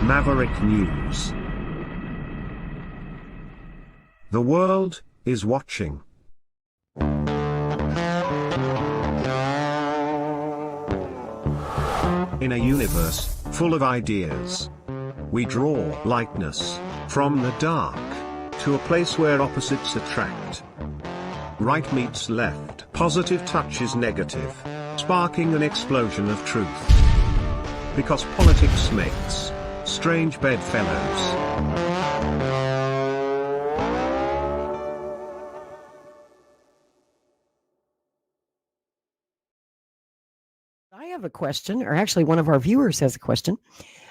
Maverick News. The world is watching. In a universe full of ideas, we draw lightness from the dark to a place where opposites attract. Right meets left, positive touches negative, sparking an explosion of truth. Because politics makes strange bedfellows. I have a question, or actually one of our viewers has a question.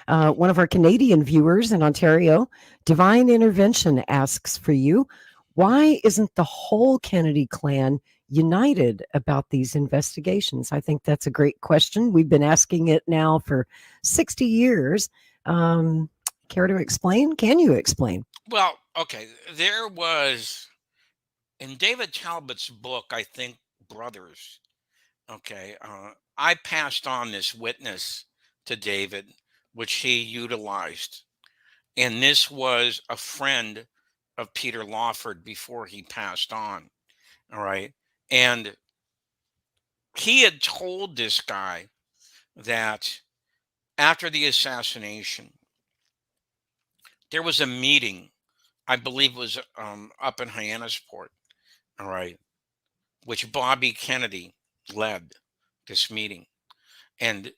One of our Canadian viewers in Ontario, Divine Intervention, asks for you, why isn't the whole Kennedy clan united about these investigations? I think that's a great question. We've been asking it now for 60 years. Care to explain? Can you explain? Well, okay. There was, in David Talbot's book, I think, Brothers, okay, I passed on this witness to David, which he utilized. And this was a friend of Peter Lawford before he passed on. All right. And he had told this guy that after the assassination, there was a meeting, I believe it was up in Hyannisport, all right, which Bobby Kennedy led this meeting. And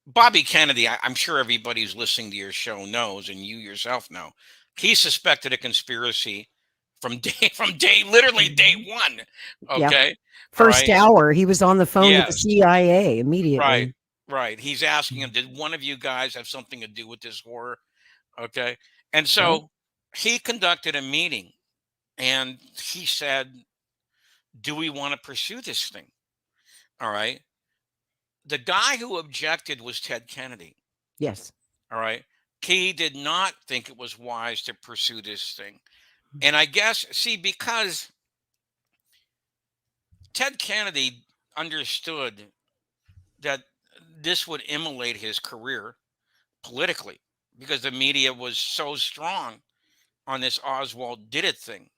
Bobby Kennedy, I'm sure everybody who's listening to your show knows, and you yourself know, he suspected a conspiracy from literally day one. Okay. Yeah. First hour, he was on the phone with the CIA immediately. Right. He's asking him, did one of you guys have something to do with this horror? Okay. And so he conducted a meeting and he said, do we want to pursue this thing? All right. The guy who objected was Ted Kennedy. Yes. All right. He did not think it was wise to pursue this thing. And I guess, see, because Ted Kennedy understood that this would immolate his career politically because the media was so strong on this Oswald did it thing.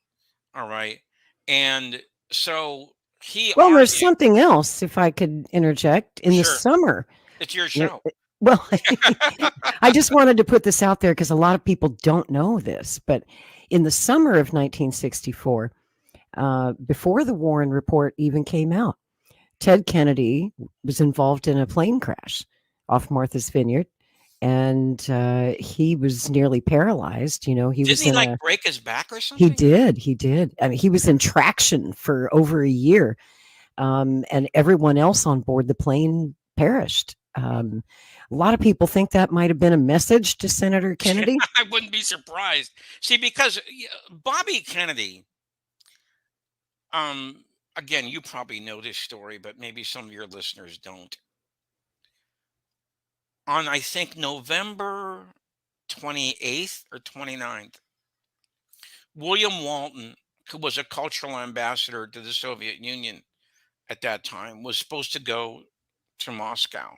All right. And so he Well, argued, there's something else, if I could interject. In the summer. It's your show. Well, I just wanted to put this out there because a lot of people don't know this. But in the summer of 1964, before the Warren report even came out, Ted Kennedy was involved in a plane crash off Martha's Vineyard. And he was nearly paralyzed. You know, didn't he like break his back or something? He did. I mean, he was in traction for over a year, and everyone else on board the plane perished. A lot of people think that might have been a message to Senator Kennedy. I wouldn't be surprised. See, because Bobby Kennedy, again, you probably know this story, but maybe some of your listeners don't. On, I think, November 28th or 29th, William Walton, who was a cultural ambassador to the Soviet Union at that time, was supposed to go to Moscow.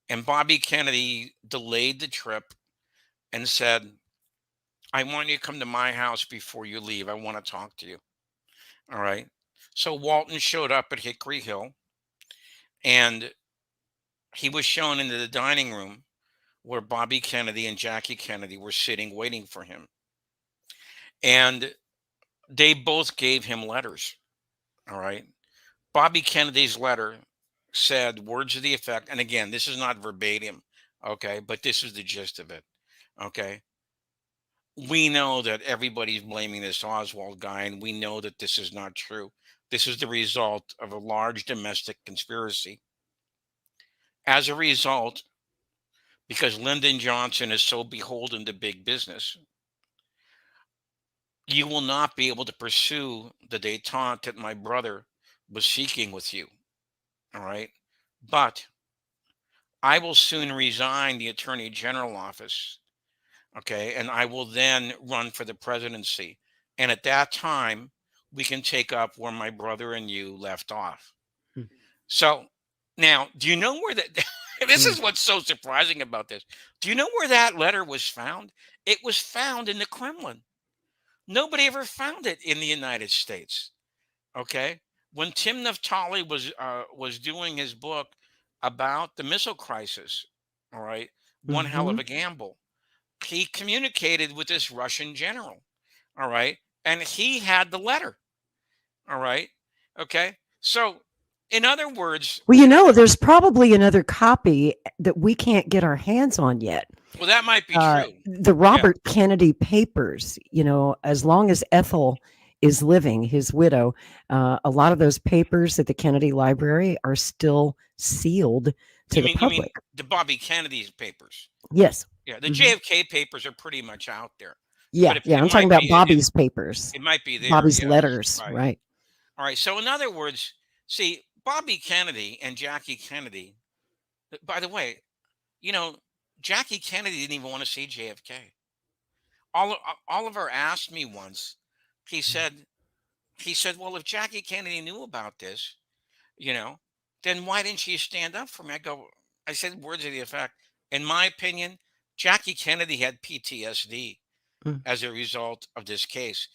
And Bobby Kennedy delayed the trip and said, I want you to come to my house before you leave. I want to talk to you. All right. So Walton showed up at Hickory Hill and he was shown into the dining room where Bobby Kennedy and Jackie Kennedy were sitting waiting for him. And they both gave him letters. All right. Bobby Kennedy's letter said words to the effect, and again, this is not verbatim, okay, but this is the gist of it, okay? We know that everybody's blaming this Oswald guy, and we know that this is not true. This is the result of a large domestic conspiracy. As a result, because Lyndon Johnson is so beholden to big business, you will not be able to pursue the détente that my brother was seeking with you. All right. But I will soon resign the Attorney General office. Okay. And I will then run for the presidency. And at that time, we can take up where my brother and you left off. So now, do you know where that This Mm. is what's so surprising about this. Do you know where that letter was found? It was found in the Kremlin. Nobody ever found it in the United States. Okay, when Tim Naftali was doing his book about the missile crisis, all right, one hell of Mm-hmm. a gamble. He communicated with this Russian general, all right, and he had the letter, all right, okay. So, in other words, Well, there's probably another copy that we can't get our hands on yet. well, that might be true. The Yeah, Robert Kennedy papers, as long as Ethel is living, his widow, a lot of those papers at the Kennedy Library are still sealed to the you mean public. the Bobby Kennedy's papers? Yes. Yeah, the Hmm. JFK papers are pretty much out there, but Yeah. Yeah. it I'm talking might about be Bobby's papers, it might be there. Bobby's Yes, letters. right. Right. All right. So, in other words, see, Bobby Kennedy and Jackie Kennedy, by the way, you know, Jackie Kennedy didn't even want to see JFK. Oliver asked me once, he said, well, if Jackie Kennedy knew about this, you know, then why didn't she stand up for me? I said words to the effect, in my opinion, Jackie Kennedy had PTSD Mm. as a result of this case.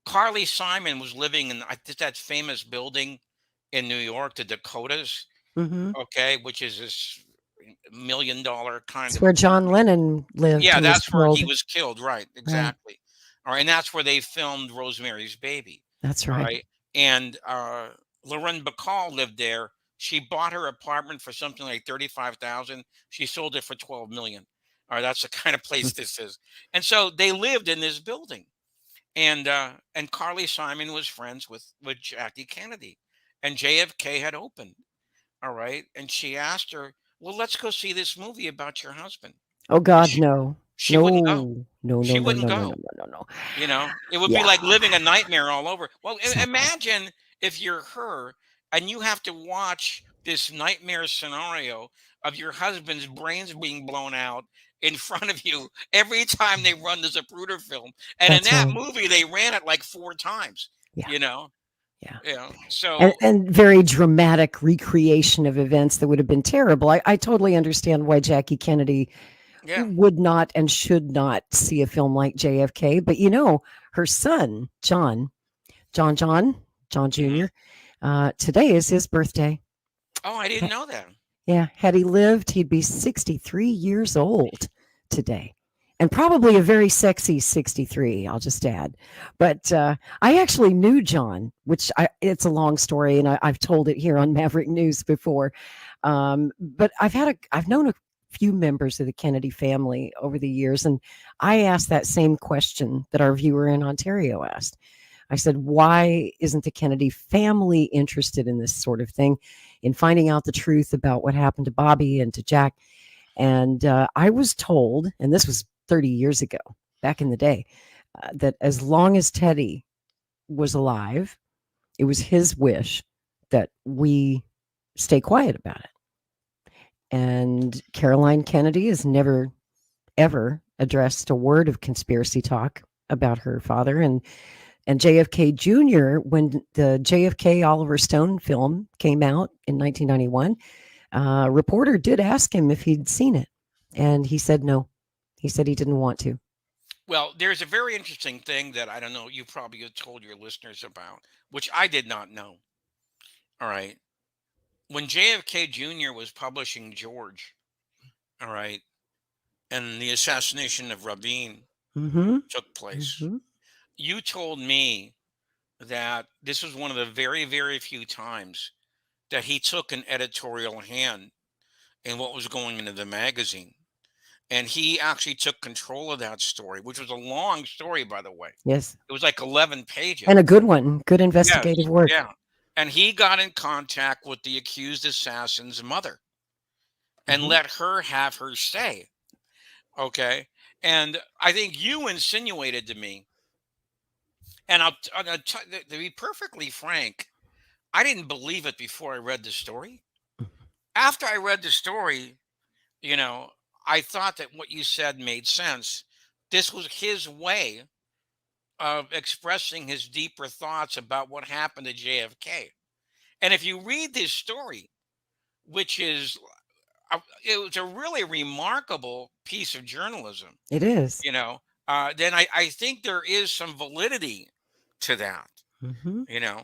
Carly Simon was living in that famous building in New York, the Dakotas, Mm-hmm. okay, which is this $1 million kind It's of where John apartment. Lennon lived Yeah, and was that's where he killed. was killed, right, Right. exactly. All right, and that's where they filmed Rosemary's Baby, That's all right. right? And, Lauren Bacall lived there. She bought her apartment for something like 35,000. She sold it for 12 million. All right, that's the kind of place this is. And so they lived in this building. And Carly Simon was friends with Jackie Kennedy. And JFK had opened, all right? And she asked her, "Well, let's go see this movie about your husband." Oh And God, no. she wouldn't go. No. No, no, She no, wouldn't no, no, no, go. no, no, no. It would be Yeah, like living a nightmare all over. Well, exactly. imagine if you're her and you have to watch this nightmare scenario of your husband's brains being blown out in front of you every time they run the Zapruder film. And in That's that right. movie, they ran it like 4 times. Yeah, You know, yeah. And So and very dramatic recreation of events that would have been terrible. I totally understand why Jackie Kennedy yeah. would not and should not see a film like JFK. But her son, John Hmm. Jr., today is his birthday. Oh, I didn't know that. Yeah, had he lived, he'd be 63 years old today. And probably a very sexy 63, I'll just add. But I actually knew John, it's a long story, and I've told it here on Maverick News before. But I've known a few members of the Kennedy family over the years, and I asked that same question that our viewer in Ontario asked. I said, why isn't the Kennedy family interested in this sort of thing, in finding out the truth about what happened to Bobby and to Jack? And I was told, and this was 30 years ago, back in the day, that as long as Teddy was alive, it was his wish that we stay quiet about it. And Caroline Kennedy has never, ever addressed a word of conspiracy talk about her father. And JFK Jr., when the JFK Oliver Stone film came out in 1991, a reporter did ask him if he'd seen it. And he said no. He said he didn't want to. Well, there's a very interesting thing that I don't know, you probably have told your listeners about, which I did not know. All right. When JFK Jr. was publishing George, all right, and the assassination of Rabin Mm-hmm. took place, Mm-hmm. you told me that this was one of the very, very few times that he took an editorial hand in what was going into the magazine. And he actually took control of that story, which was a long story, by the way. Yes. It was like 11 And pages. a good one. Good Yes, investigative work. yeah. And he got in contact with the accused assassin's mother and Mm-hmm. let her have her say. Okay. And I think you insinuated to me, and to be perfectly frank, I didn't believe it before I read the story. After I read the story, you know, I thought that what you said made sense. This was his way of expressing his deeper thoughts about what happened to JFK. And if you read this story, which is, it was a really remarkable piece of journalism, It is. you know, then I think there is some validity to that, Hmm. you know.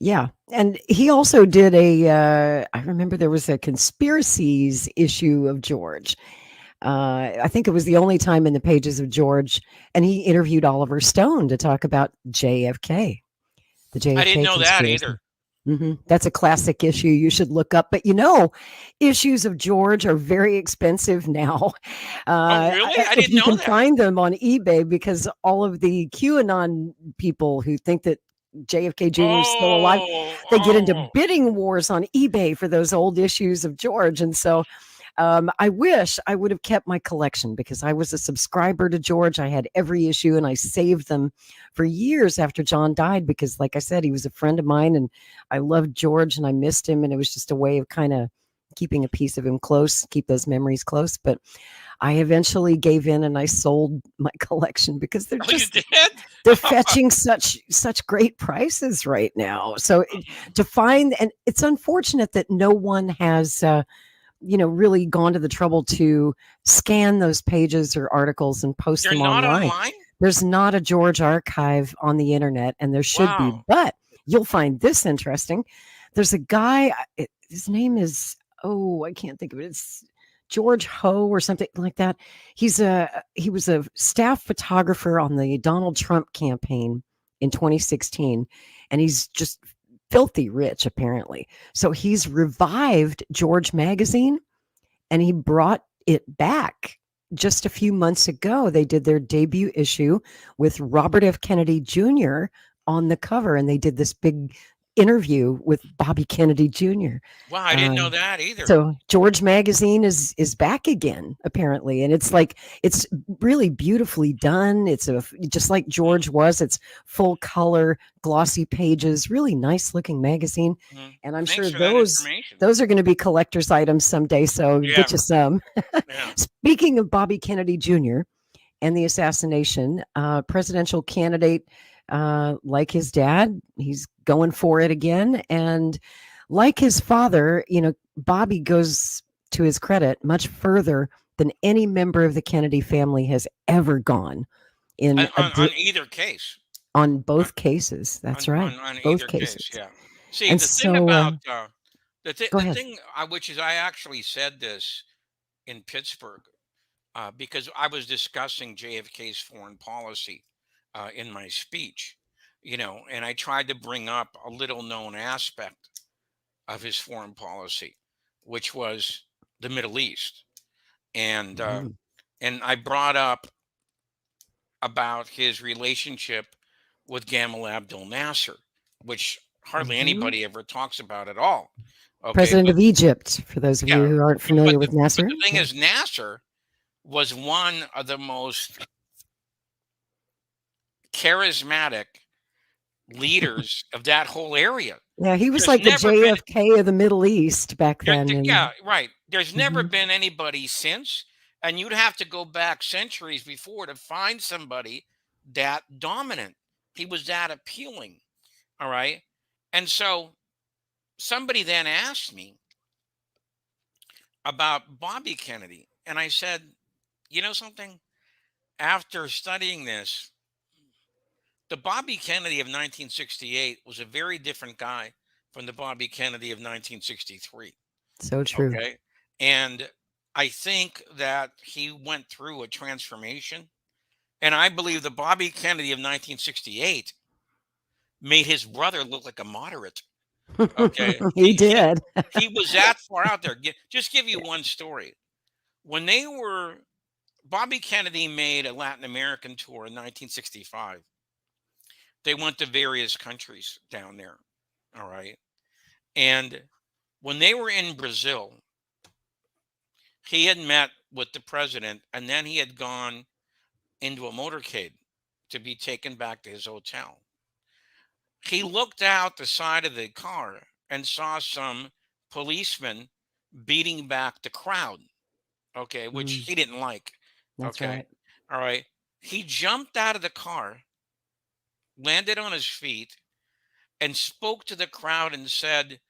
Yeah. And he also did I remember there was a conspiracies issue of George. I think it was the only time in the pages of George, and he interviewed Oliver Stone to talk about JFK, the I didn't JFK know that conspiracy. either. That's a classic issue you should look up. But issues of George are very expensive now. Oh, really? I If didn't you know can that. find them on eBay, because all of the QAnon people who think that JFK Jr. is still alive, they get into Oh. bidding wars on eBay for those old issues of George. And so I wish I would have kept my collection, because I was a subscriber to George. I had every issue and I saved them for years after John died, because, like I said, he was a friend of mine and I loved George and I missed him. And it was just a way of kind of keeping a piece of him close, keep those memories close. But I eventually gave in and I sold my collection, because they're Oh, you just did? they're fetching such great prices right now. So to find, and it's unfortunate that no one has really gone to the trouble to scan those pages or articles and post They're them not online. online? There's not a George archive on the internet, and there should be. Wow. But you'll find this interesting. There's a guy, his name is, I can't think of it. It's George Ho or something like that. He was a staff photographer on the Donald Trump campaign in 2016, and he's just filthy rich apparently. So he's revived George magazine, and he brought it back just a few months ago. They did their debut issue with Robert F. Kennedy Jr. on the cover, and they did this big interview with Bobby Kennedy Jr. Wow, I didn't know that either. So George magazine is back again apparently, and it's really beautifully done. It's just like George was. It's full color, glossy pages, really nice looking magazine. And I'm Thanks sure for that information. those are going to be collector's items someday. So Yeah. get you some. Yeah. Speaking of Bobby Kennedy Jr. and the assassination, presidential candidate, like his dad, he's going for it again. And like his father, Bobby goes, to his credit, much further than any member of the Kennedy family has ever gone in On either case. on both cases. That's right. On Both either cases. case, yeah. See, And the thing so, about the go ahead. thing, which is, I actually said this in Pittsburgh, because I was discussing JFK's foreign policy in my speech, and I tried to bring up a little known aspect of his foreign policy, which was the Middle East, and I brought up about his relationship with Gamal Abdel Nasser, which hardly anybody ever talks about at all. Okay, President of Egypt, for those of you yeah, who aren't familiar with but Nasser. the thing is, Nasser was one of the most charismatic leaders of that whole area. Yeah, he was There's like the never been, JFK of the Middle East back then. yeah, right. There's never been anybody since, and you'd have to go back centuries before to find somebody that dominant. He was that appealing. All right. And so somebody then asked me about Bobby Kennedy. And I said, you know something? After studying this, the Bobby Kennedy of 1968 was a very different guy from the Bobby Kennedy of 1963. So true. Okay. And I think that he went through a transformation. And I believe the Bobby Kennedy of 1968 made his brother look like a moderate. Okay. He did. He was that far out there. Just give you one story. When Bobby Kennedy made a Latin American tour in 1965. They went to various countries down there. All right. And when they were in Brazil, he had met with the president, and then he had gone into a motorcade to be taken back to his hotel. He looked out the side of the car and saw some policemen beating back the crowd. Okay, which he didn't like. That's Okay. right. All right. He jumped out of the car, landed on his feet, and spoke to the crowd and said,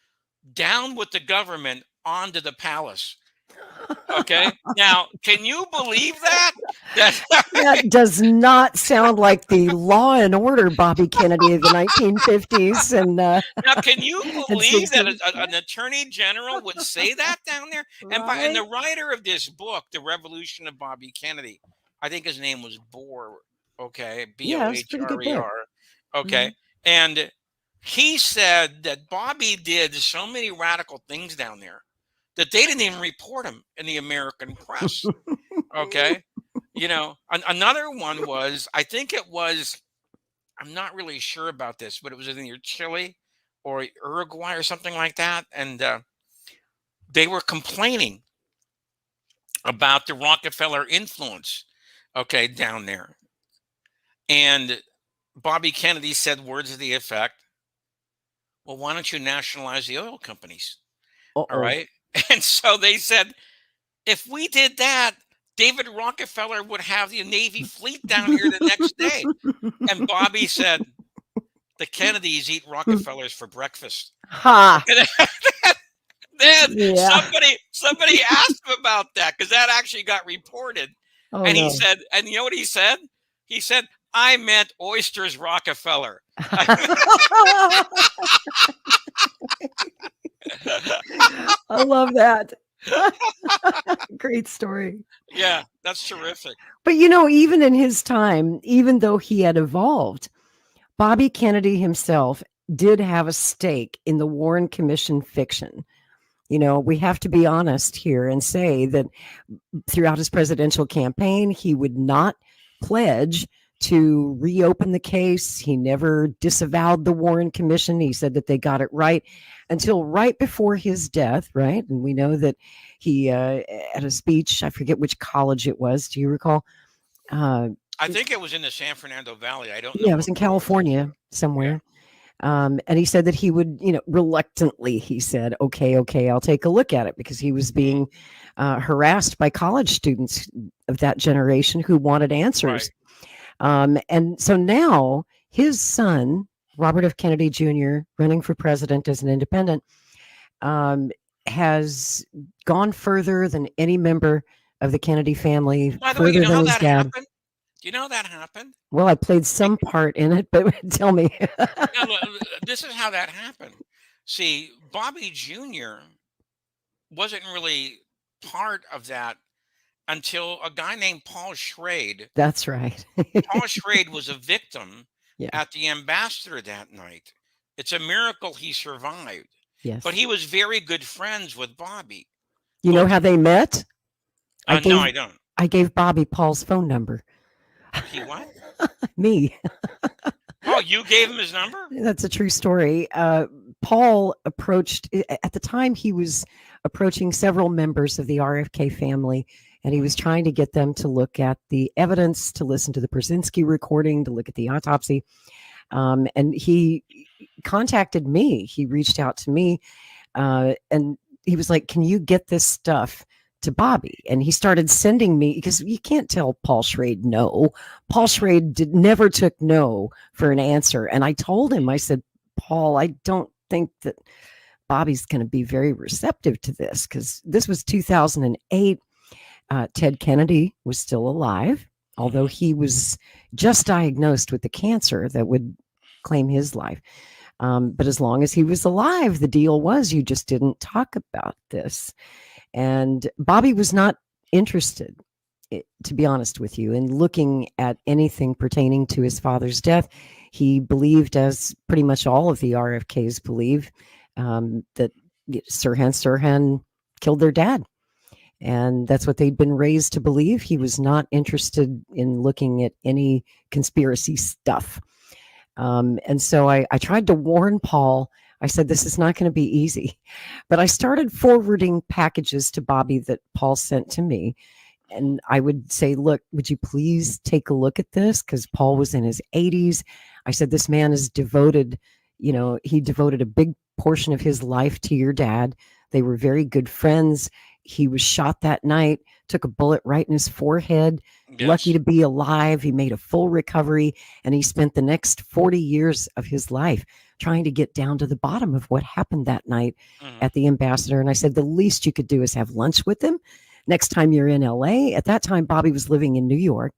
"Down with the government, onto the palace." Okay. Now, can you believe that? That does not sound like the Law and Order Bobby Kennedy of the 1950s and Now, can you and believe that 60s. an attorney general would say that down there? And Right? the writer of this book, The Revolution of Bobby Kennedy, I think his name was Bohr. Okay, Yeah, it's a pretty good book. Bohrer. Okay, and he said that Bobby did so many radical things down there that they didn't even report him in the American press. Okay, another one was, I think it was, I'm not really sure about this, but it was either Chile or Uruguay or something like that. And they were complaining about the Rockefeller influence, okay, down there. And Bobby Kennedy said words to the effect, well, why don't you nationalize the oil companies? All right. And so they said, if we did that, David Rockefeller would have the Navy fleet down here the next day. And Bobby said, the Kennedys eat Rockefellers for breakfast. Ha! Then somebody asked him about that, because that actually got reported. He said, and you know what he said? He said, I meant oysters Rockefeller. I love that. Great story. Yeah, that's terrific. But even in his time, even though he had evolved, Bobby Kennedy himself did have a stake in the Warren Commission fiction. We have to be honest here and say that throughout his presidential campaign, he would not pledge to reopen the case. He never disavowed the Warren Commission. He said that they got it right until right before his death, right? And we know that he, at a speech, I forget which college it was. Do you recall? I think it was in the San Fernando Valley. I don't know. Yeah, it was in California somewhere. Yeah. And he said that he would, reluctantly, he said, okay, I'll take a look at it, because he was being harassed by college students of that generation who wanted answers. Right. And so now his son, Robert F. Kennedy Jr., running for president as an independent, has gone further than any member of the Kennedy family. By the way, you know how that happened? Do you know how that happened? Well, I played some part in it, but tell me. This is how that happened. See, Bobby Jr. wasn't really part of that until a guy named Paul Shrader. That's right. Paul Shrader was a victim at the Ambassador that night. It's a miracle he survived. Yes. But he was very good friends with Bobby. You know how they met? No, I don't. I gave Bobby Paul's phone number. He what? Me. Oh, you gave him his number? That's a true story. Paul approached, at the time he was approaching several members of the RFK family, and he was trying to get them to look at the evidence, to listen to the Brzezinski recording, to look at the autopsy. And he contacted me. He reached out to me, and he was like, can you get this stuff to Bobby? And he started sending me, because you can't tell Paul Shrader no. Paul Shrader never took no for an answer. And I told him, I said, Paul, I don't think that Bobby's going to be very receptive to this, because this was 2008. Ted Kennedy was still alive, although he was just diagnosed with the cancer that would claim his life. But as long as he was alive, the deal was you just didn't talk about this. And Bobby was not interested, to be honest with you, in looking at anything pertaining to his father's death. He believed, as pretty much all of the RFKs believe, that Sirhan killed their dad. And that's what they'd been raised to believe. He was not interested in looking at any conspiracy stuff. And so I tried to warn Paul. I said, this is not going to be easy. But I started forwarding packages to Bobby that Paul sent to me. And I would say, look, would you please take a look at this? Because Paul was in his 80s. I said, this man is devoted, he devoted a big portion of his life to your dad. They were very good friends. He was shot that night, took a bullet right in his forehead. Yes. Lucky to be alive. He made a full recovery, and he spent the next 40 years of his life trying to get down to the bottom of what happened that night at the Ambassador. And I said, the least you could do is have lunch with him. next time you're in LA. At that time, Bobby was living in New York.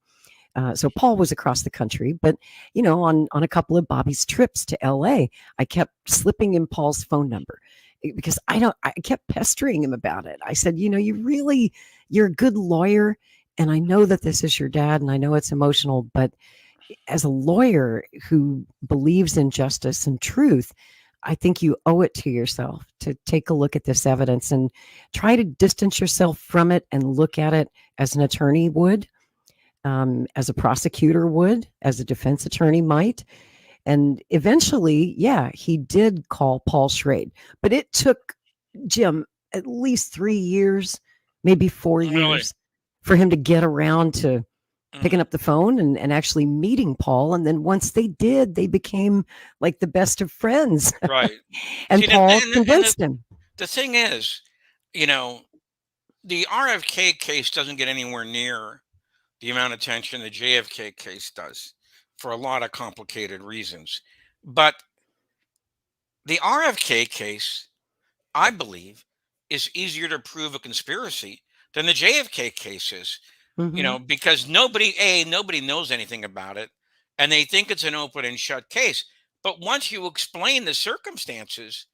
So Paul was across the country, but on a couple of Bobby's trips to LA, I kept slipping in Paul's phone number because I kept pestering him about it. I said, you're a good lawyer. And I know that this is your dad and I know it's emotional, but as a lawyer who believes in justice and truth, I think you owe it to yourself to take a look at this evidence and try to distance yourself from it and look at it as an attorney would. As a prosecutor would, as a defense attorney might. And eventually, he did call Paul Shrader. But it took Jim at least 3 years, maybe 4 years, for him to get around to picking up the phone and actually meeting Paul. And then once they did, they became like the best of friends. Right. And Paul convinced him. The thing is, the RFK case doesn't get anywhere near the amount of attention the JFK case does for a lot of complicated reasons. But the RFK case, I believe, is easier to prove a conspiracy than the JFK case is, because nobody knows anything about it and they think it's an open and shut case. But once you explain the circumstances,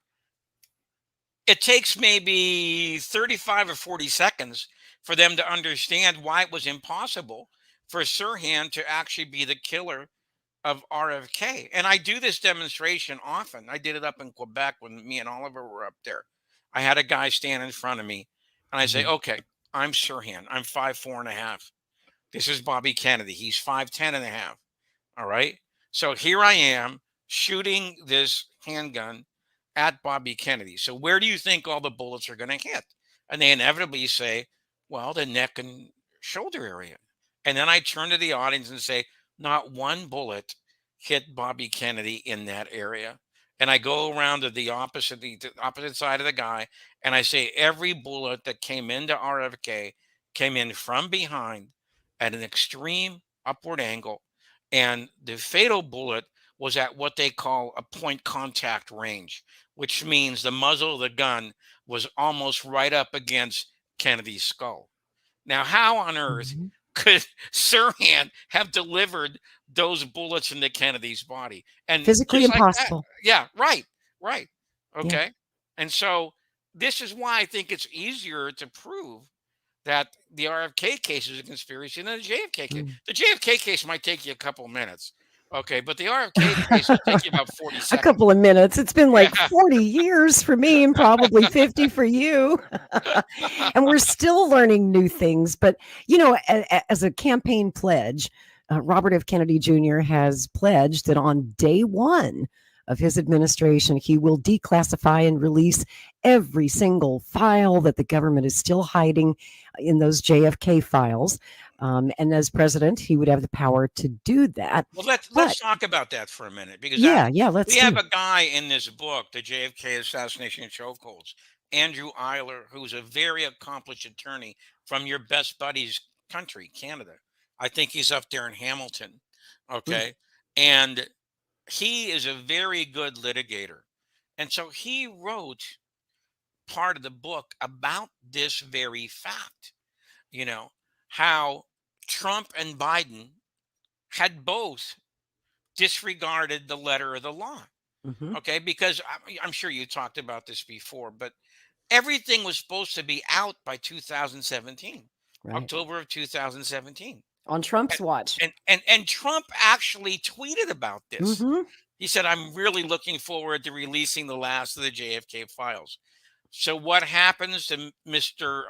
it takes maybe 35 or 40 seconds for them to understand why it was impossible for Sirhan to actually be the killer of RFK. And I do this demonstration often. I did it up in Quebec when me and Oliver were up there. I had a guy stand in front of me and I say, okay, I'm Sirhan. I'm 5'4.5". This is Bobby Kennedy. He's 5'10.5". All right. So here I am shooting this handgun at Bobby Kennedy. So where do you think all the bullets are going to hit? And they inevitably say, well, the neck and shoulder area. And then I turn to the audience and say, not one bullet hit Bobby Kennedy in that area. And I go around to the opposite side of the guy. And I say, every bullet that came into RFK came in from behind at an extreme upward angle. And the fatal bullet was at what they call a point contact range, which means the muzzle of the gun was almost right up against Kennedy's skull. Now, how on earth could Sirhan have delivered those bullets into Kennedy's body? And physically impossible. Right. Okay. Yeah. And so this is why I think it's easier to prove that the RFK case is a conspiracy than the JFK case. The JFK case might take you a couple of minutes. Okay, but the RFK case will take you about 40 seconds. A couple of minutes. It's been like 40 years for me and probably 50 for you. And we're still learning new things. But, as a campaign pledge, Robert F. Kennedy Jr. has pledged that on day one of his administration, he will declassify and release every single file that the government is still hiding in those JFK files. And as president, he would have the power to do that. Well, let's talk about that for a minute, because we have a guy in this book, the JFK Assassination and Chokeholds, Andrew Eiler, who's a very accomplished attorney from your best buddy's country, Canada. I think he's up there in Hamilton. Okay, and he is a very good litigator, and so he wrote part of the book about this very fact. How Trump and Biden had both disregarded the letter of the law. Okay, because I'm sure you talked about this before, but everything was supposed to be out by 2017, October of 2017. On Trump's watch. And Trump actually tweeted about this. He said, I'm really looking forward to releasing the last of the JFK files. So what happens to Mr.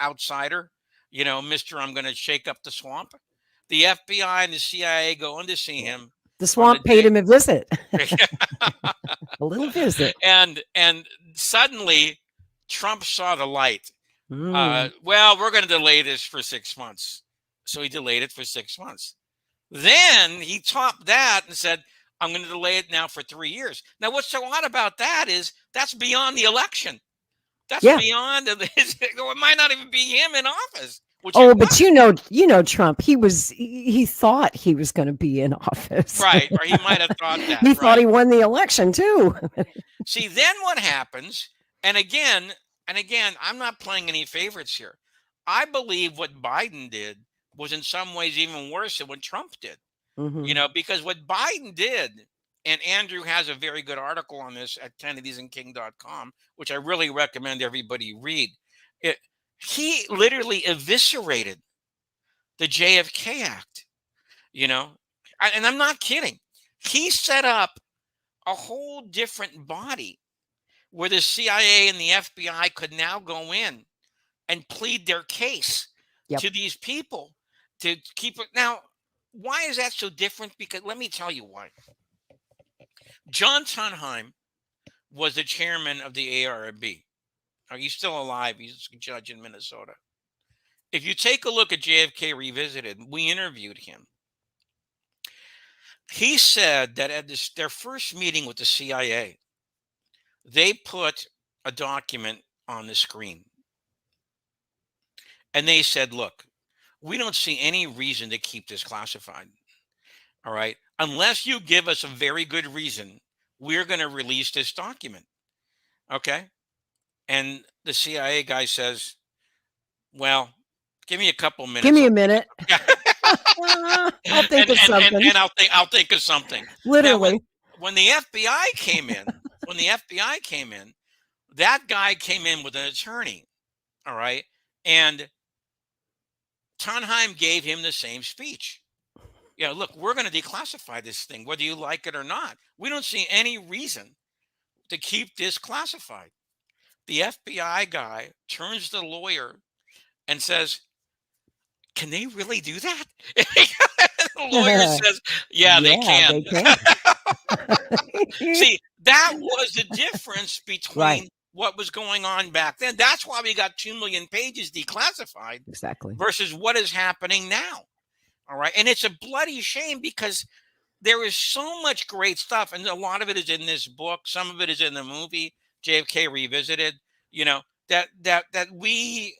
Outsider? Mr. I'm going to shake up the swamp. The FBI and the CIA go in to see him. The swamp paid him a visit. A little visit. And suddenly Trump saw the light. Well, we're going to delay this for 6 months. So he delayed it for 6 months. Then he topped that and said, I'm going to delay it now for 3 years. Now, what's so odd about that is that's beyond the election. That's beyond it might not even be him in office. But Trump, he thought he was going to be in office. Right. Or he might have thought that. He thought he won the election too. See, then what happens? And again, I'm not playing any favorites here. I believe what Biden did was in some ways even worse than what Trump did. Because what Biden did, and Andrew has a very good article on this at kennedysandking.com, which I really recommend everybody read. He literally eviscerated the JFK Act, and I'm not kidding. He set up a whole different body where the CIA and the FBI could now go in and plead their case to these people to keep it. Now, why is that so different? Because let me tell you why. John Tunheim was the chairman of the ARB. He's still alive. He's a judge in Minnesota. If you take a look at JFK Revisited, we interviewed him. He said that at their first meeting with the CIA, they put a document on the screen. And they said, look, we don't see any reason to keep this classified. All right. Unless you give us a very good reason, we're going to release this document. Okay. And the CIA guy says, well, give me a couple minutes. Give me a minute. I'll think of something. And I'll think of something. Literally. Now, when the FBI came in, that guy came in with an attorney. All right. And Tunheim gave him the same speech. Look, we're going to declassify this thing, whether you like it or not. We don't see any reason to keep this classified. The FBI guy turns to the lawyer and says, can they really do that? The lawyer says, yeah, they can. See, that was the difference between what was going on back then. That's why we got 2 million pages declassified. Exactly. Versus what is happening now. All right. And it's a bloody shame because there is so much great stuff. And a lot of it is in this book. Some of it is in the movie, JFK Revisited, that we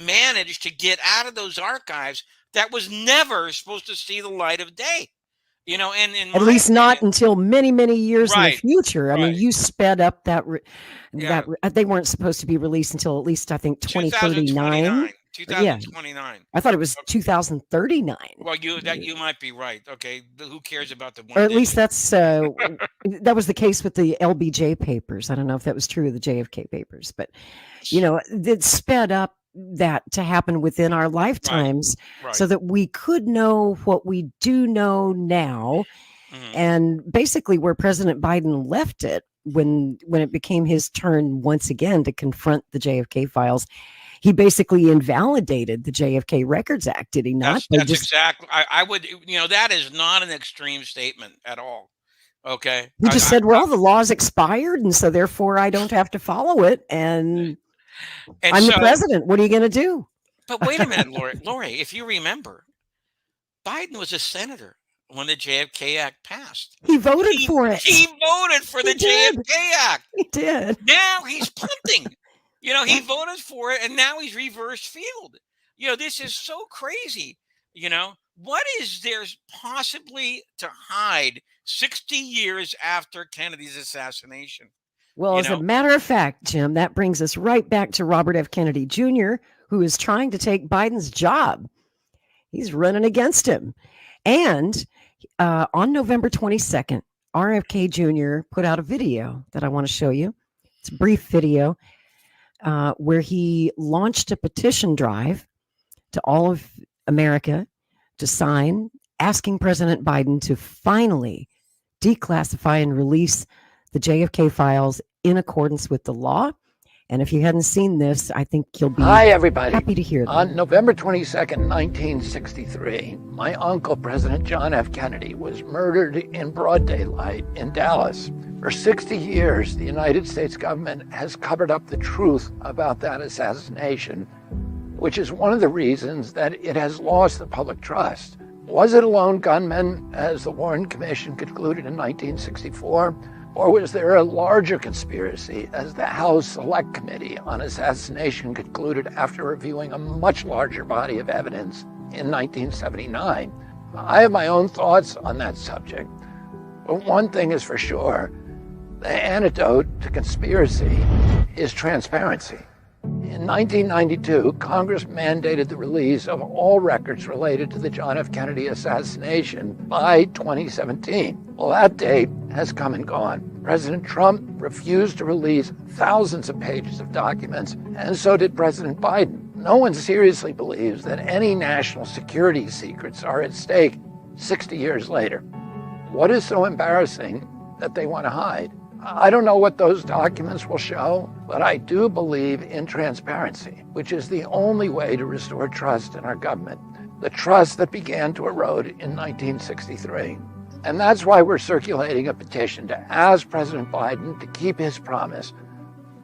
managed to get out of those archives that was never supposed to see the light of day. And at least not until many, many years in the future. I mean, you sped up that they weren't supposed to be released until at least, I think, 2039. 2029. I thought it was 2039. Well, you might be right. Okay, who cares about the one? Or at least that's that was the case with the LBJ papers. I don't know if that was true of the JFK papers, but it sped up that to happen within our lifetimes so that we could know what we do know now. And basically where President Biden left it when it became his turn once again to confront the JFK files, he basically invalidated the JFK Records Act, did he not? That's exactly. I would, that is not an extreme statement at all. Okay. He just said, well, the law's expired, and so therefore I don't have to follow it. And I'm the president. What are you going to do? But wait a minute, Lori, if you remember, Biden was a senator when the JFK Act passed. He voted for it. He voted for the JFK Act. He did. Now he's punting. He voted for it, and now he's reversed field. This is so crazy. What is there possibly to hide 60 years after Kennedy's assassination? Well, as a matter of fact, Jim, that brings us right back to Robert F. Kennedy Jr., who is trying to take Biden's job. He's running against him. And on November 22nd, RFK Jr. put out a video that I want to show you. It's a brief video where he launched a petition drive to all of America to sign, asking President Biden to finally declassify and release the JFK files in accordance with the law. And if you hadn't seen this, I think you'll be happy to hear that. On November 22nd, 1963, my uncle, President John F. Kennedy, was murdered in broad daylight in Dallas. For 60 years, the United States government has covered up the truth about that assassination, which is one of the reasons that it has lost the public trust. Was it a lone gunman, as the Warren Commission concluded in 1964? Or was there a larger conspiracy, as the House Select Committee on Assassination concluded after reviewing a much larger body of evidence in 1979? I have my own thoughts on that subject, but one thing is for sure, the antidote to conspiracy is transparency. In In 1992, Congress mandated the release of all records related to the John F. Kennedy assassination by 2017. Well, that date has come and gone. President Trump refused to release thousands of pages of documents, and so did President Biden. No one seriously believes that any national security secrets are at stake 60 years later. What is so embarrassing that they want to hide? I don't know what those documents will show, but I do believe in transparency, which is the only way to restore trust in our government, the trust that began to erode in 1963. And that's why we're circulating a petition to ask President Biden to keep his promise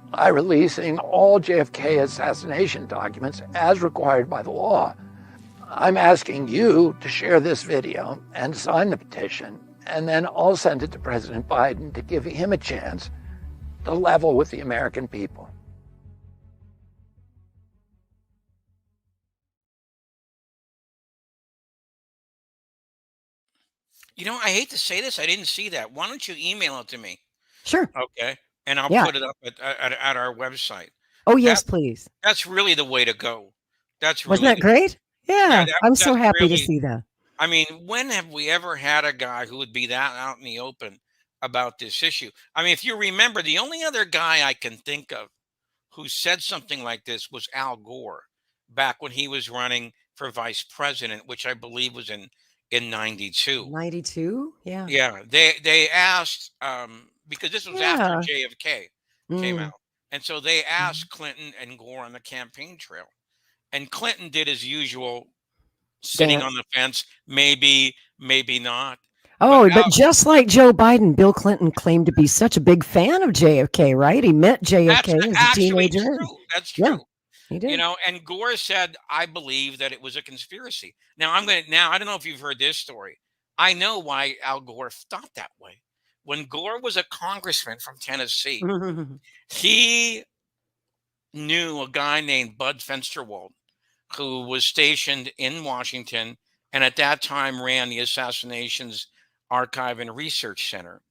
by releasing all JFK assassination documents as required by the law. I'm asking you to share this video and sign the petition, and then I'll send it to President Biden to give him a chance to level with the American people. You know, I hate to say this, I didn't see that. Why don't you email it to me? Sure. Okay. And I'll Yeah. put it up at our website. Oh, yes, That please. that's really the way to go. That's Wasn't really that great? Yeah. I'm so that's happy to really, see that. I mean, when have we ever had a guy who would be that out in the open about this issue? I mean, if you remember, the only other guy I can think of who said something like this was Al Gore back when he was running for vice president, which I believe was in 92. 92? Yeah. Yeah, they asked because this was after Yeah. JFK came Mm. out. And so they asked Clinton and Gore on the campaign trail. And Clinton did his usual sitting on Dance. the fence, maybe, maybe not. Oh, but just like Joe Biden, Bill Clinton claimed to be such a big fan of JFK, right? He met That's JFK as a actually teenager. true. That's Yeah, true. he You did. know, and Gore said, I believe that it was a conspiracy. Now I don't know if you've heard this story. I know why Al Gore thought that way. When Gore was a congressman from Tennessee, he knew a guy named Bud Fensterwald who was stationed in Washington and at that time ran the Assassinations Archive and Research Center.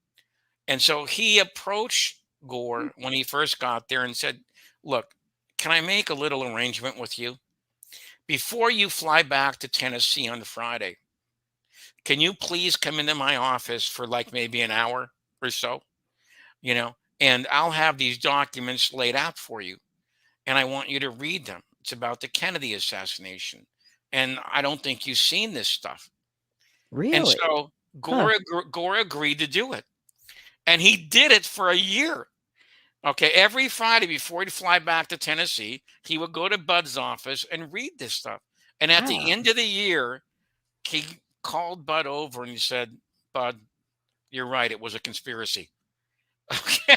And so he approached Gore when he first got there and said, look, can I make a little arrangement with you? Before you fly back to Tennessee on Friday, can you please come into my office for like maybe an hour or so? You know, and I'll have these documents laid out for you. And I want you to read them. It's about the Kennedy assassination. And I don't think you've seen this stuff. And Really? so Huh. Gore agreed to do it. And he did it for a year. Okay. Every Friday before he'd fly back to Tennessee, he would go to Bud's office and read this stuff. And at the Wow. end of the year, he called Bud over and he said, Bud, you're right. It was a conspiracy. Okay.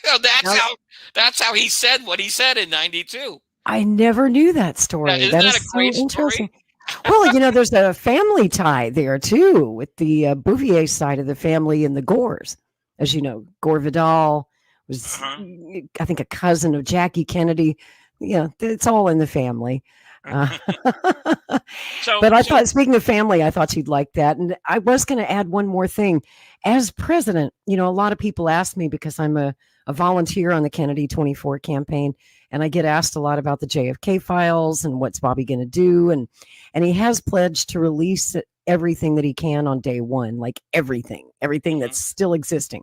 So Now, that's how he said what he said in 92. I never knew that Yeah, story. isn't That that is a so great interesting. story? Well, there's a family tie there too with the Bouvier side of the family and the Gores. As you know, Gore Vidal was, Uh-huh. I think, a cousin of Jackie Kennedy. Yeah, it's all in the family. So, But I so thought, speaking of family, I thought you'd like that. And I was going to add one more thing. As president, a lot of people ask me because I'm a volunteer on the Kennedy 24 campaign, and I get asked a lot about the JFK files and what's Bobby going to do. And he has pledged to release everything that he can on day one, like everything mhm. that's still existing.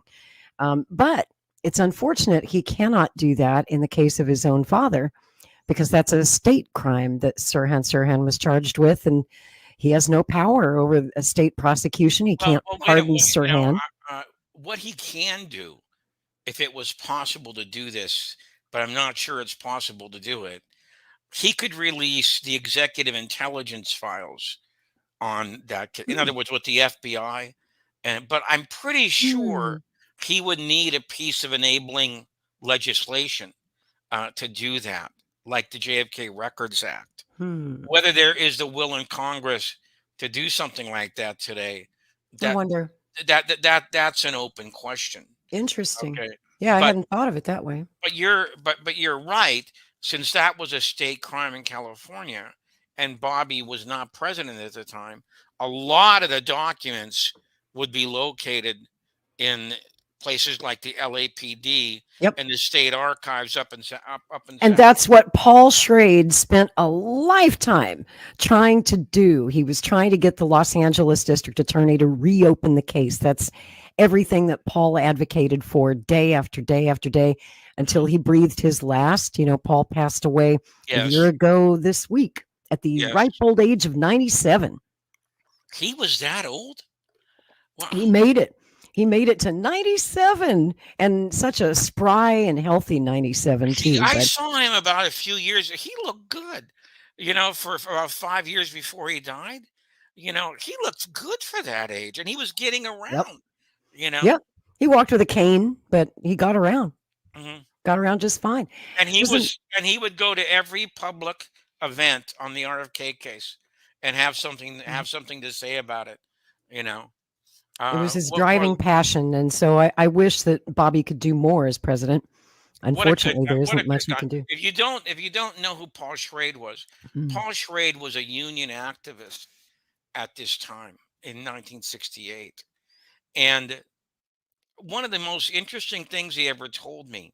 But it's unfortunate he cannot do that in the case of his own father, because that's a state crime that Sirhan was charged with, and he has no power over a state prosecution. He can't Well, pardon wait now. Sirhan. What he can do, if it was possible to do this, but I'm not sure it's possible to do it, he could release the executive intelligence files on that. In other words, with the FBI, but I'm pretty Hmm. sure he would need a piece of enabling legislation to do that, like the JFK Records Act. Hmm. Whether there is the will in Congress to do something like that today, I that wonder. that's an open question. Interesting. Okay, Yeah, I but hadn't thought of it that way. you're right. Since that was a state crime in California, and Bobby was not president at the time, a lot of the documents would be located in places like the LAPD Yep. and the state archives up in And that's what Paul Schrade spent a lifetime trying to do. He was trying to get the Los Angeles District Attorney to reopen the case. That's everything that Paul advocated for day after day after day until he breathed his last. You know, Paul passed away a year ago this week at the ripe old age of 97. He was that old? Wow. He made it. He made it to 97, and such a spry and healthy 97 too. I saw him about a few years. He looked good, you know, for about 5 years before he died. You know, he looked good for that age, and he was getting around. You know. Yep. He walked with a cane, but he got around. Mm-hmm. Got around just fine. And he would go to every public event on the RFK case and have something to say about it. You know. It was his driving passion, and so I wish that Bobby could do more as president. Unfortunately, there isn't much he can do. If you don't know who Paul Schrade was, Paul Schrade was a union activist at this time in 1968, and one of the most interesting things he ever told me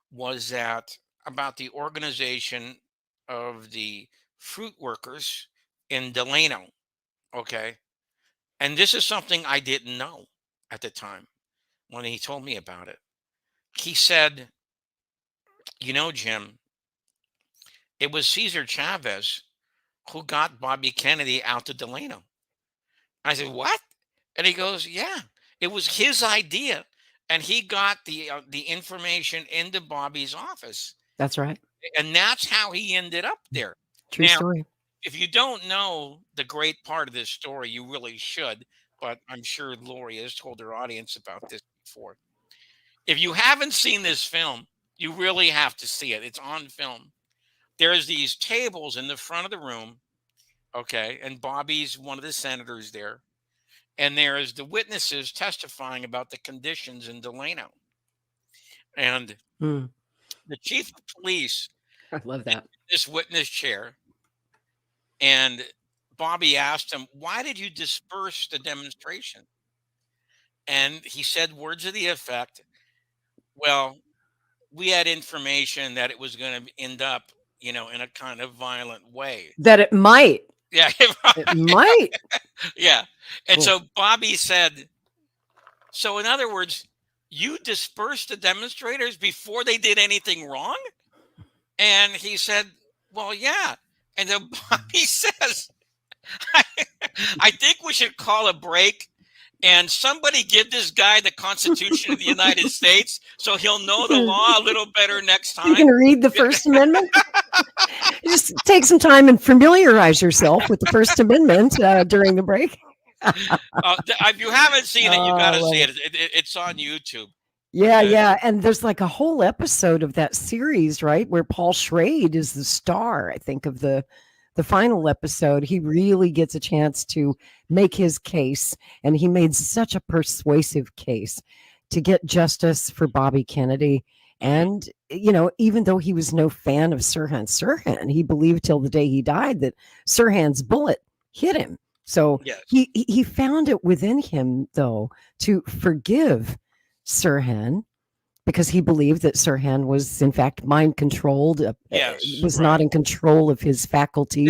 was that about the organization of the fruit workers in Delano. Okay. And this is something I didn't know at the time when he told me about it. He said, you know, Jim, it was Cesar Chavez who got Bobby Kennedy out to Delano. I said, what? And he goes, yeah, it was his idea. And he got the information into Bobby's office. That's right. And that's how he ended up there. True story. If you don't know the great part of this story, you really should. But I'm sure Lori has told her audience about this before. If you haven't seen this film, you really have to see it. It's on film. There's these tables in the front of the room, okay? And Bobby's one of the senators there. And there's the witnesses testifying about the conditions in Delano. And the chief of police, I love that, this witness chair. And Bobby asked him, why did you disperse the demonstration? And he said words of the effect, well, we had information that it was going to end up, you know, in a kind of violent way. That it might. Yeah. It might. Yeah. And so Bobby said, so in other words, you dispersed the demonstrators before they did anything wrong? And he said, well, yeah. And then Bobby says, I think we should call a break and somebody give this guy the Constitution of the United States so he'll know the law a little better next time. You can read the First Amendment. Just take some time and familiarize yourself with the First Amendment during the break. If you haven't seen it, you got to see it. It's on YouTube. Yeah, yeah. And there's like a whole episode of that series, right, where Paul Schrade is the star, I think, of the final episode. He really gets a chance to make his case, and he made such a persuasive case to get justice for Bobby Kennedy. And, you know, even though he was no fan of Sirhan, he believed till the day he died that Sirhan's bullet hit him. So he found it within him, though, to forgive Sirhan, because he believed that Sirhan was, in fact, mind controlled, was not in control of his faculties,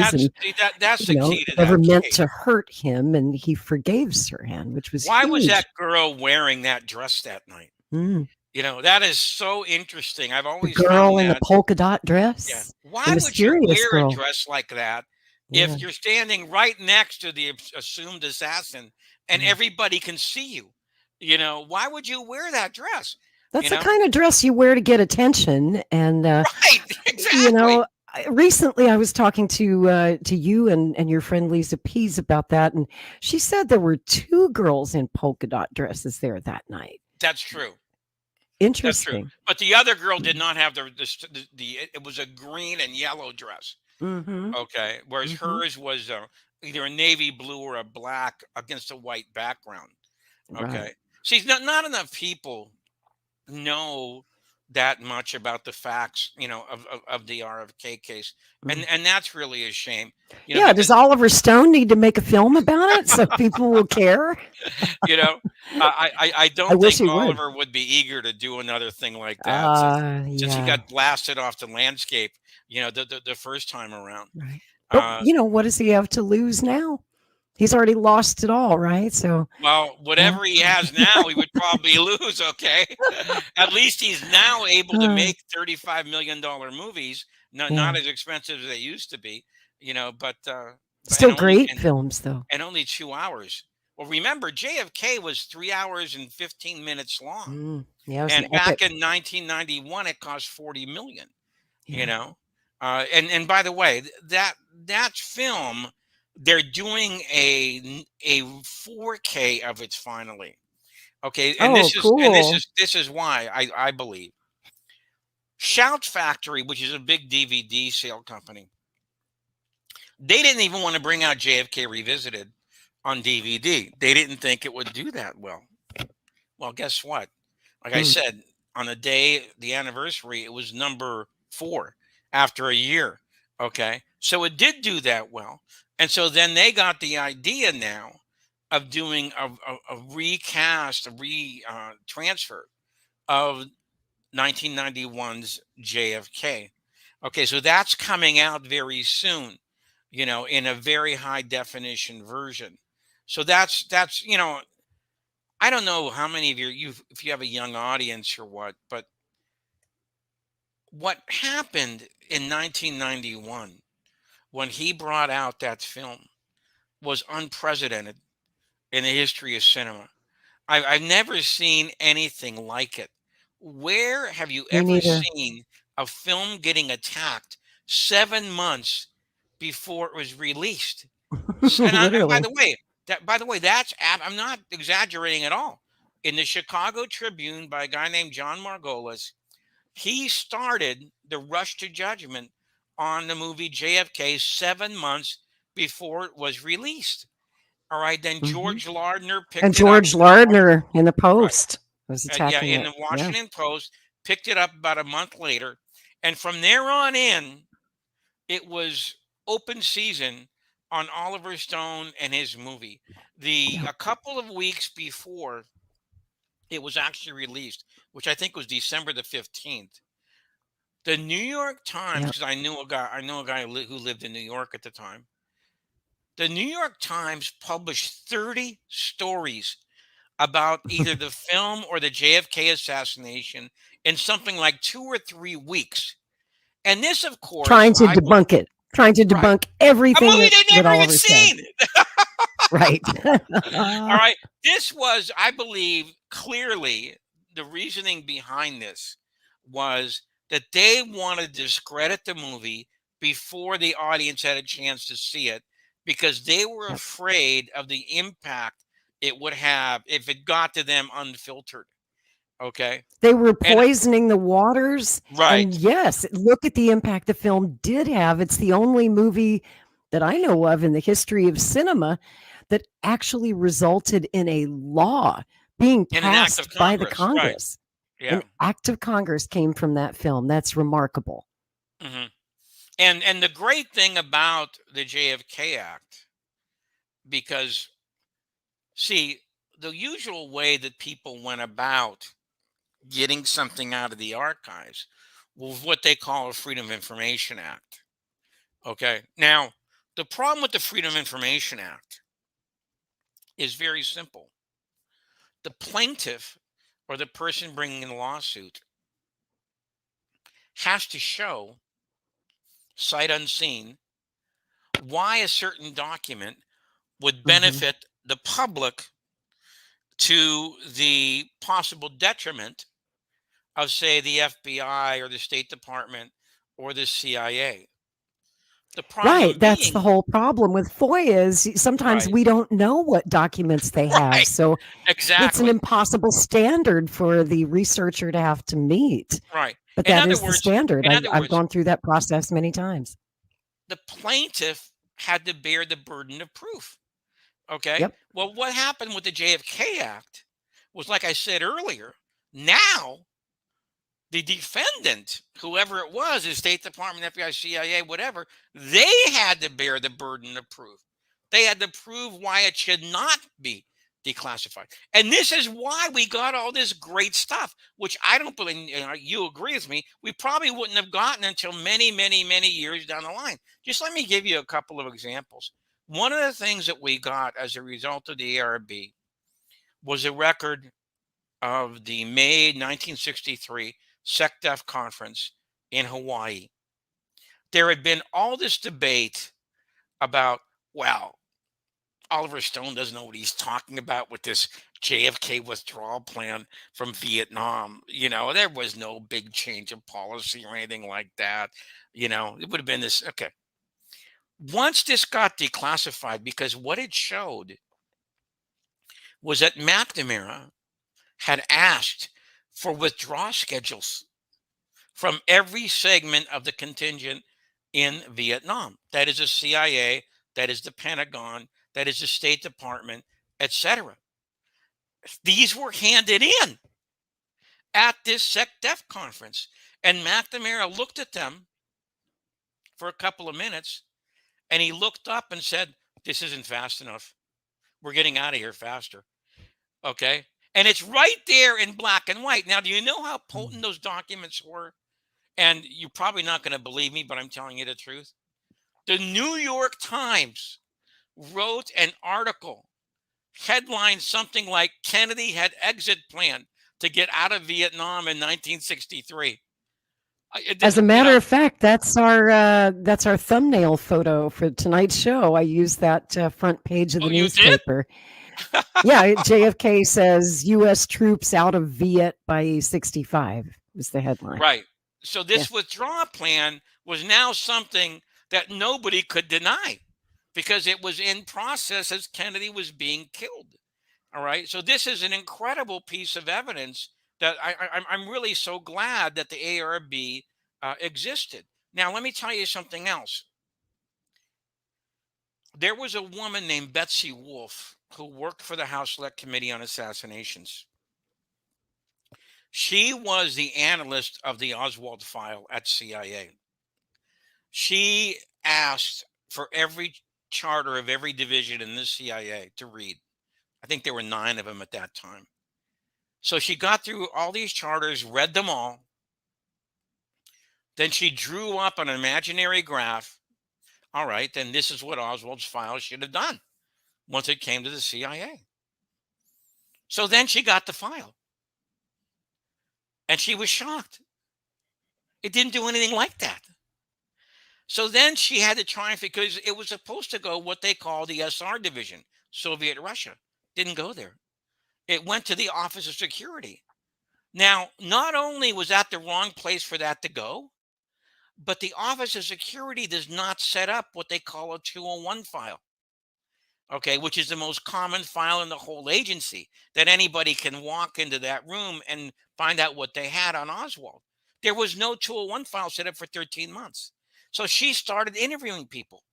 that's the key to never that meant case. to hurt him, and he forgave Sirhan, which was why huge. was that girl wearing that dress that night? You know, that is so interesting. I've always the girl in the polka dot dress. Yeah. Why would you wear a dress like that if you're standing right next to the assumed assassin and everybody can see you? You know, why would you wear that dress? That's the kind of dress you wear to get attention. And right, exactly. You know, recently I was talking to you and your friend Lisa Pease about that, and she said there were 2 girls in polka dot dresses there that night. That's true. Interesting. That's true. But the other girl did not have the it was a green and yellow dress. Okay, whereas hers was either a navy blue or a black against a white background. Okay. Right. See, not enough people know that much about the facts, of the RFK case, and that's really a shame, Yeah, does because Oliver Stone need to make a film about it so people will care? you know, I I don't wish think he would. Oliver would be eager to do another thing like that since he Yeah, got blasted off the landscape, the first time around. right. But Uh, what does he have to lose now? He's already lost it all, right? So, well, yeah. whatever he has now, he would probably lose. Okay, at least he's now able to make $35 million movies. Not Yeah. as expensive as they used to be, but Still great films, though. and only 2 hours. Well, remember, JFK was 3 hours and 15 minutes long. Yeah, it was an And back epic. in 1991, it cost 40 million. You Yeah. know, and by the way, that film, they're doing a 4K of it finally. Okay, and Oh, cool. this is why I believe Shout Factory, which is a big DVD sale company, they didn't even want to bring out JFK Revisited on DVD. They didn't think it would do that well. Well, guess what? Like I said, on the anniversary, it was number 4 after a year. Okay. So it did do that well. And so then they got the idea now of doing a recast, transfer of 1991's JFK. Okay. So that's coming out very soon, in a very high definition version. So that's, I don't know how many of if you have a young audience or but what happened in 1991 when he brought out that film was unprecedented in the history of cinema. I've never seen anything like it. Where have you Me ever neither. seen a film getting attacked 7 months before it was released? And Literally. by the way, I'm not exaggerating at all. In the Chicago Tribune by a guy named John Margolis, he started the rush to judgment on the movie JFK 7 months before it was released. All right, then George Lardner And picked it up George in the Lardner in the right, Post was yeah, attacking in it. the Yeah. Washington Post, picked it up about a month later, and from there on in, it was open season on Oliver Stone and his movie. Yeah. A couple of weeks before it was actually released, which I think was December the 15th, the New York Times, Yeah. because I know a guy who lived in New York at the time. The New York Times published 30 stories about either the film or the JFK assassination in something like 2 or 3 weeks. And this, of course, Trying to debunk it. Trying to right, debunk a everything movie they that never even Oliver said. seen. Right. All right. This was, I believe, clearly the reasoning behind this was that they wanted to discredit the movie before the audience had a chance to see it because they were Yep. afraid of the impact it would have if it got to them unfiltered. Okay. They were And poisoning the waters. right. And yes, look at the impact the film did have. It's the only movie that I know of in the history of cinema that actually resulted in a law being In an act of passed by the Congress. Right. Congress. Yeah. An act of Congress came from that film. That's remarkable. hmm And the great thing about the JFK Act, because see, the usual way that people went about getting something out of the archives was what they call a Freedom of Information Act. Okay. Now, the problem with the Freedom of Information Act is very simple. The plaintiff or the person bringing the lawsuit has to show, sight unseen, why a certain document would benefit the public to the possible detriment of, say, the FBI or the State Department or the CIA. The problem Right. That's the being, whole problem with FOIA is sometimes right, we don't know what documents they have. right, So it's an exactly, impossible standard for the researcher to have to meet. right. But In that other is the words, standard. in I've, other I've words, gone through that process many times. the plaintiff had to bear the burden of proof. Okay. Yep. Well, what happened with the JFK Act was, like I said earlier, now the defendant, whoever it was, the State Department, FBI, CIA, whatever, they had to bear the burden of proof. They had to prove why it should not be declassified. And this is why we got all this great stuff, which I don't believe, you agree with me, we probably wouldn't have gotten until many, many, many years down the line. Just let me give you a couple of examples. One of the things that we got as a result of the ARB was a record of the May 1963 SecDef conference in Hawaii. There had been all this debate about, well, Oliver Stone doesn't know what he's talking about with this JFK withdrawal plan from Vietnam. There was no big change of policy or anything like that. It would have been this. Okay. Once this got declassified, because what it showed was that McNamara had asked for withdrawal schedules from every segment of the contingent in Vietnam. That is the CIA, that is the Pentagon, that is the State Department, etc. These were handed in at this SecDef conference. And McNamara looked at them for a couple of minutes, and he looked up and said, this isn't fast enough. We're getting out of here faster. Okay? And it's right there in black and white. Now, do you know how potent those documents were? And you're probably not going to believe me, but I'm telling you the truth. The New York Times wrote an article, headlined something like Kennedy had exit plan to get out of Vietnam in 1963. As a matter of fact, that's our thumbnail photo for tonight's show. I used that front page of the newspaper. Yeah, JFK says U.S. troops out of Viet by 65 was the headline. Right. So this withdrawal plan was now something that nobody could deny because it was in process as Kennedy was being killed. All right. So this is an incredible piece of evidence that I'm really so glad that the ARB existed. Now, let me tell you something else. There was a woman named Betsy Wolfe who worked for the House Select Committee on Assassinations. She was the analyst of the Oswald file at CIA. She asked for every charter of every division in the CIA to read. I think there were 9 of them at that time. So she got through all these charters, read them all. Then she drew up an imaginary graph. All right, then this is what Oswald's file should have done once it came to the CIA. So then she got the file. And she was shocked. It didn't do anything like that. So then she had to triumph because it was supposed to go what they call the SR division, Soviet Russia. Didn't go there. It went to the Office of Security. Now, not only was that the wrong place for that to go, but the Office of Security does not set up what they call a 201 file. Okay, which is the most common file in the whole agency, that anybody can walk into that room and find out what they had on Oswald. There was no 201 file set up for 13 months. So she started interviewing people.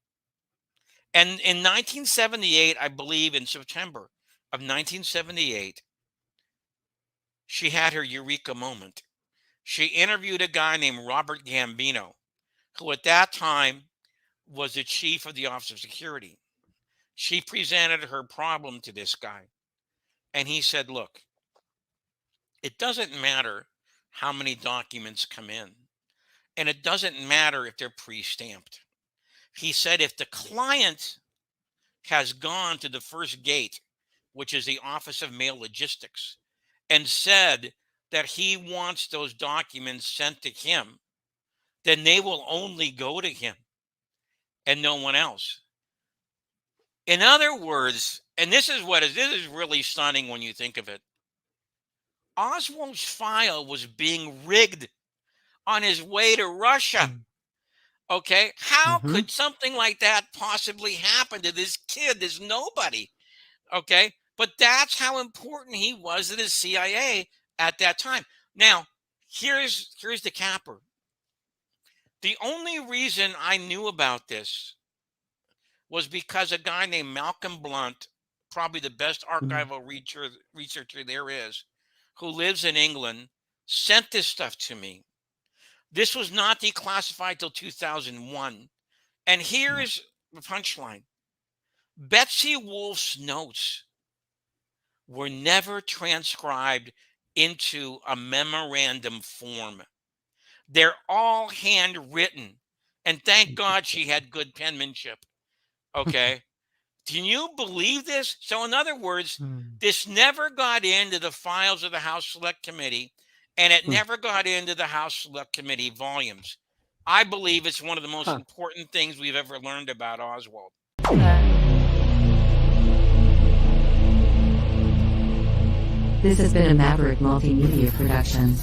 And in 1978, I believe in September of 1978, she had her eureka moment. She interviewed a guy named Robert Gambino, who at that time was the chief of the Office of Security. She presented her problem to this guy. And he said, look, it doesn't matter how many documents come in. And it doesn't matter if they're pre-stamped. He said, if the client has gone to the first gate, which is the Office of Mail Logistics, and said that he wants those documents sent to him, then they will only go to him and no one else. In other words, and this is really stunning when you think of it. Oswald's file was being rigged on his way to Russia. Okay, how could something like that possibly happen to this kid, this nobody? Okay, but that's how important he was to the CIA at that time. Now, here's the capper. The only reason I knew about this was because a guy named Malcolm Blunt, probably the best archival researcher there is, who lives in England, sent this stuff to me. This was not declassified till 2001. And here is the punchline. Betsy Wolf's notes were never transcribed into a memorandum form. They're all handwritten. And thank God she had good penmanship. Okay. Can you believe this? So in other words, this never got into the files of the House Select Committee, and it never got into the House Select Committee volumes. I believe it's one of the most important things we've ever learned about Oswald. This has been a Maverick Multimedia production.